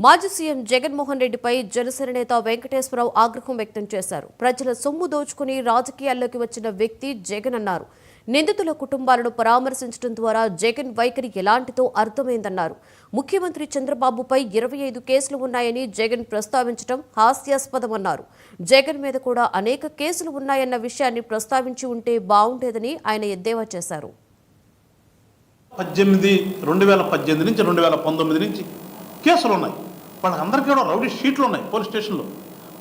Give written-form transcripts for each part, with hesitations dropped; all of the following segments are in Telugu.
మాజీ సీఎం జగన్మోహన్ రెడ్డిపై జనసేన నేత వెంకటేశ్వరరావు ఆగ్రహం వ్యక్తం చేశారు. ప్రజల సొమ్ము దోచుకుని రాజకీయాల్లోకి వచ్చిన వ్యక్తి జగన్ అన్నారు. నిందితుల కుటుంబాలను పరామర్శించడం ద్వారా జగన్ వైఖరి ఎలాంటిదో అర్థమైందన్నారు. ముఖ్యమంత్రి చంద్రబాబుపై 25 కేసులు ఉన్నాయని జగన్ ప్రస్తావించడం హాస్యాస్పదమన్నారు. జగన్ మీద కూడా అనేక కేసులు ఉన్నాయన్న విషయాన్ని ప్రస్తావించి ఉంటే బాగుండేదని ఆయన ఎద్దేవా చేశారు. 2018 నుంచి 2019 నుంచి కేసులు ఉన్నాయి. వాళ్ళందరికీ కూడా రౌడీ షీట్లు ఉన్నాయి పోలీస్ స్టేషన్లో.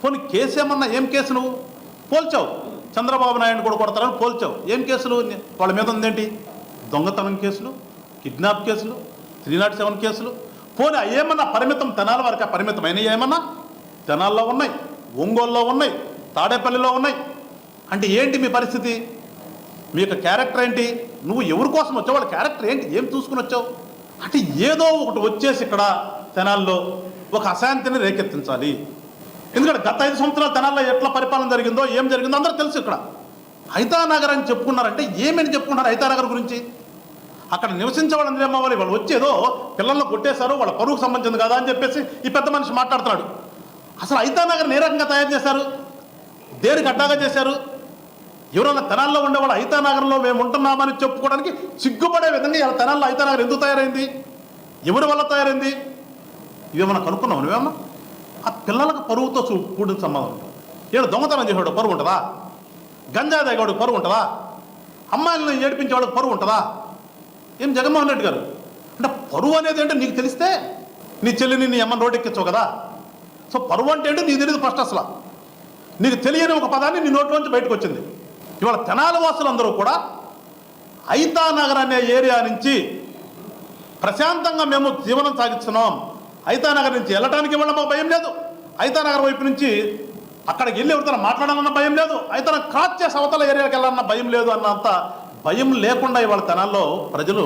పోనీ కేసు ఏమన్నా, ఏం కేసు నువ్వు పోల్చావు? చంద్రబాబు నాయుడు కూడా కొడతారని పోల్చావు. ఏం కేసులు వాళ్ళ మీద ఉందేంటి? దొంగతనం కేసులు, కిడ్నాప్ కేసులు, 307 కేసులు. పోనీ ఏమన్నా పరిమితం తెనాల వరకు పరిమితమైన ఏమన్నా తెనాల్లో ఉన్నాయి, ఒంగోలులో ఉన్నాయి, తాడేపల్లిలో ఉన్నాయి. అంటే ఏంటి మీ పరిస్థితి? మీ యొక్క క్యారెక్టర్ ఏంటి? నువ్వు ఎవరి కోసం వచ్చావు? వాళ్ళ క్యారెక్టర్ ఏంటి? ఏం చూసుకుని వచ్చావు? అంటే ఏదో ఒకటి వచ్చేసి ఇక్కడ తెనాల్లో ఒక అశాంతిని రేకెత్తించాలి. ఎందుకంటే గత 5 సంవత్సరాలు తెనాల్లో ఎట్లా పరిపాలన జరిగిందో, ఏం జరిగిందో అందరూ తెలుసు. ఇక్కడ హైతానగర్ అని చెప్పుకున్నారంటే ఏమని చెప్పుకున్నారు హైతానగర్ గురించి? అక్కడ నివసించే వాళ్ళందరూ ఏమవ్వాలి? వాళ్ళు వచ్చేదో పిల్లలను కొట్టేశారు, వాళ్ళ పరువుకు సంబంధించింది కదా అని చెప్పేసి ఈ పెద్ద మనిషి మాట్లాడుతున్నాడు. అసలు హైతానగర్ ఏ రకంగా తయారు చేశారు? దేనికి అడ్డాగా చేశారు? ఎవరైనా తెనాల్లో ఉండేవాళ్ళు హైతానగర్లో మేము ఉంటున్నామని చెప్పుకోవడానికి సిగ్గుపడే విధంగా ఇలా తెనాల్లో హైతానగర్ ఎందుకు తయారైంది? ఎవరి వల్ల తయారైంది? ఇవేమన్నా కనుక్కున్నావు నువ్వేమన్నా? ఆ పిల్లలకు పరువుతో కూడిన సంబంధం ఉంటుంది. ఏడు దొంగతనం చేసేవాడు పరువు ఉంటుందా? గంజా తాగేవాడికి పరువు ఉంటుందా? అమ్మాయిలను ఏడిపించేవాడికి పరువు ఉంటుందా? ఏం జగన్మోహన్ రెడ్డి గారు అంటే పరువు అనేది ఏంటో నీకు తెలిస్తే నీ చెల్లిని నీ అమ్మని రోడ్డెక్కించవు కదా. సో పరువు అంటే ఏంటో నీకు తెలియదు ఫస్ట్. అసలు నీకు తెలియని ఒక పదాన్ని నీ నోట్లోంచి బయటకు వచ్చింది. ఇవాళ తెనాలి వాసులందరూ కూడా హైతానగర్ అనే ఏరియా నుంచి ప్రశాంతంగా మేము జీవనం సాగిస్తున్నాం. హైతానగర్ నుంచి వెళ్ళటానికి ఇవ్వడం మాకు భయం లేదు. హైతానగర్ వైపు నుంచి అక్కడికి వెళ్ళి ఎవరితో మాట్లాడాలన్న భయం లేదు. హైతానగర్ క్రాస్ చేసి అవతల ఏరియాకి వెళ్ళాలన్న భయం లేదు. అన్నంత భయం లేకుండా ఇవాళ తెనాల్లో ప్రజలు